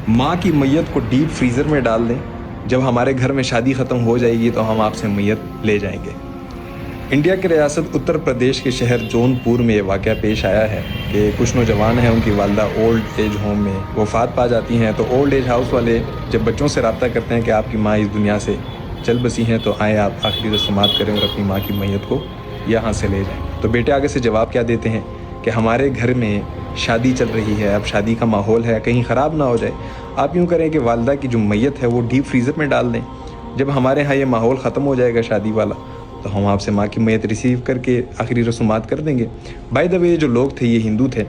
ماں کی میت کو ڈیپ فریزر میں ڈال دیں، جب ہمارے گھر میں شادی ختم ہو جائے گی تو ہم آپ سے میت لے جائیں گے۔ انڈیا کی ریاست اتر پردیش کے شہر جون پور میں یہ واقعہ پیش آیا ہے کہ کچھ نوجوان ہیں، ان کی والدہ اولڈ ایج ہوم میں وفات پا جاتی ہیں، تو اولڈ ایج ہاؤس والے جب بچوں سے رابطہ کرتے ہیں کہ آپ کی ماں اس دنیا سے چل بسی ہیں تو آئیں آپ آخری رسومات کریں اور اپنی ماں کی میت کو یہاں سے لے جائیں، تو بیٹے آگے سے جواب کیا دیتے ہیں کہ ہمارے گھر میں شادی چل رہی ہے، اب شادی کا ماحول ہے، کہیں خراب نہ ہو جائے، آپ یوں کریں کہ والدہ کی جو میت ہے وہ ڈیپ فریزر میں ڈال دیں، جب ہمارے ہاں یہ ماحول ختم ہو جائے گا شادی والا تو ہم آپ سے ماں کی میت ریسیو کر کے آخری رسومات کر دیں گے۔ بائی دا وے جو لوگ تھے یہ ہندو تھے،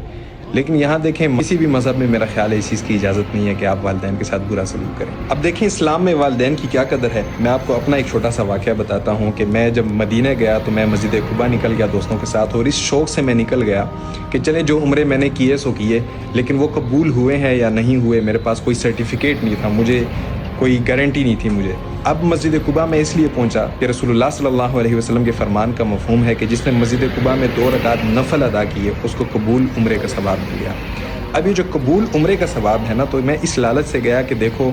لیکن یہاں دیکھیں کسی بھی مذہب میں میرا خیال ہے اس چیز کی اجازت نہیں ہے کہ آپ والدین کے ساتھ برا سلوک کریں۔ اب دیکھیں اسلام میں والدین کی کیا قدر ہے۔ میں آپ کو اپنا ایک چھوٹا سا واقعہ بتاتا ہوں کہ میں جب مدینہ گیا تو میں مسجد قباء نکل گیا دوستوں کے ساتھ، اور اس شوق سے میں نکل گیا کہ چلے جو عمرے میں نے کیے سو کیے، لیکن وہ قبول ہوئے ہیں یا نہیں ہوئے میرے پاس کوئی سرٹیفکیٹ نہیں تھا، مجھے کوئی گارنٹی نہیں تھی مجھے۔ اب مسجد قباء میں اس لیے پہنچا کہ رسول اللہ صلی اللہ علیہ وسلم کے فرمان کا مفہوم ہے کہ جس نے مسجد قباء میں 2 رکعت نفل ادا کیے اس کو قبول عمرے کا ثواب مل گیا۔ اب یہ جو قبول عمرے کا ثواب ہے نا، تو میں اس لالچ سے گیا کہ دیکھو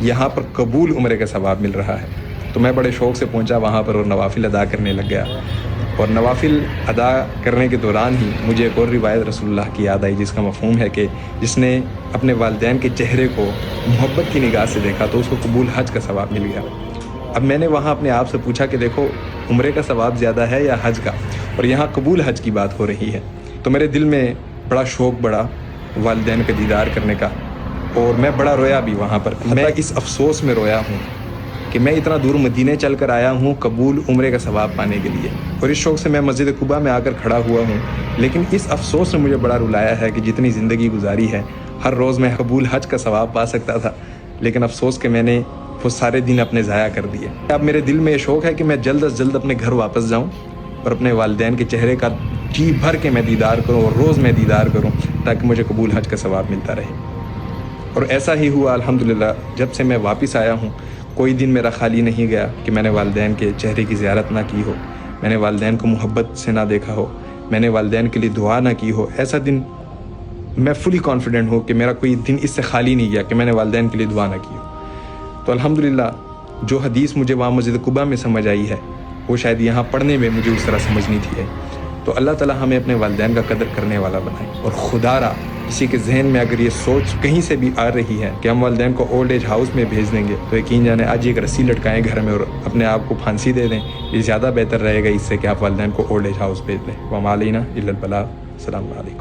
یہاں پر قبول عمرے کا ثواب مل رہا ہے، تو میں بڑے شوق سے پہنچا وہاں پر اور نوافل ادا کرنے لگ گیا، اور نوافل ادا کرنے کے دوران ہی مجھے ایک اور روایت رسول اللہ کی یاد آئی جس کا مفہوم ہے کہ جس نے اپنے والدین کے چہرے کو محبت کی نگاہ سے دیکھا تو اس کو قبول حج کا ثواب مل گیا۔ اب میں نے وہاں اپنے آپ سے پوچھا کہ دیکھو عمرے کا ثواب زیادہ ہے یا حج کا، اور یہاں قبول حج کی بات ہو رہی ہے، تو میرے دل میں بڑا شوق بڑا والدین کا دیدار کرنے کا، اور میں بڑا رویا بھی وہاں پر۔ میں اس افسوس میں رویا ہوں کہ میں اتنا دور مدینے چل کر آیا ہوں قبول عمرے کا ثواب پانے کے لیے، اور اس شوق سے میں مسجد قباء میں آ کر کھڑا ہوا ہوں، لیکن اس افسوس نے مجھے بڑا رلایا ہے کہ جتنی زندگی گزاری ہے ہر روز میں قبول حج کا ثواب پا سکتا تھا، لیکن افسوس کہ میں نے وہ سارے دن اپنے ضائع کر دیے۔ اب میرے دل میں یہ شوق ہے کہ میں جلد از جلد اپنے گھر واپس جاؤں اور اپنے والدین کے چہرے کا جی بھر کے میں دیدار کروں اور روز میں دیدار کروں تاکہ مجھے قبول حج کا ثواب ملتا رہے۔ اور ایسا ہی ہوا الحمدللہ، جب سے میں واپس آیا ہوں کوئی دن میرا خالی نہیں گیا کہ میں نے والدین کے چہرے کی زیارت نہ کی ہو، میں نے والدین کو محبت سے نہ دیکھا ہو، میں نے والدین کے لیے دعا نہ کی ہو۔ ایسا دن میں فلی کانفیڈنٹ ہوں کہ میرا کوئی دن اس سے خالی نہیں گیا کہ میں نے والدین کے لیے دعا نہ کی ہو۔ تو الحمدللہ جو حدیث مجھے وہاں مسجد قباء میں سمجھ آئی ہے وہ شاید یہاں پڑھنے میں مجھے اس طرح سمجھ نہیں تھی ہے۔ تو اللہ تعالیٰ ہمیں اپنے والدین کا قدر کرنے والا بنائے، اور خدا را کسی کے ذہن میں اگر یہ سوچ کہیں سے بھی آ رہی ہے کہ ہم والدین کو اولڈ ایج ہاؤس میں بھیج دیں گے تو یقین جانے آج ایک رسی لٹکائیں گھر میں اور اپنے آپ کو پھانسی دے دیں، یہ زیادہ بہتر رہے گا اس سے کہ آپ والدین کو اولڈ ایج ہاؤس بھیج دیں۔ وما علینا الا البلاغ۔ السلام علیکم۔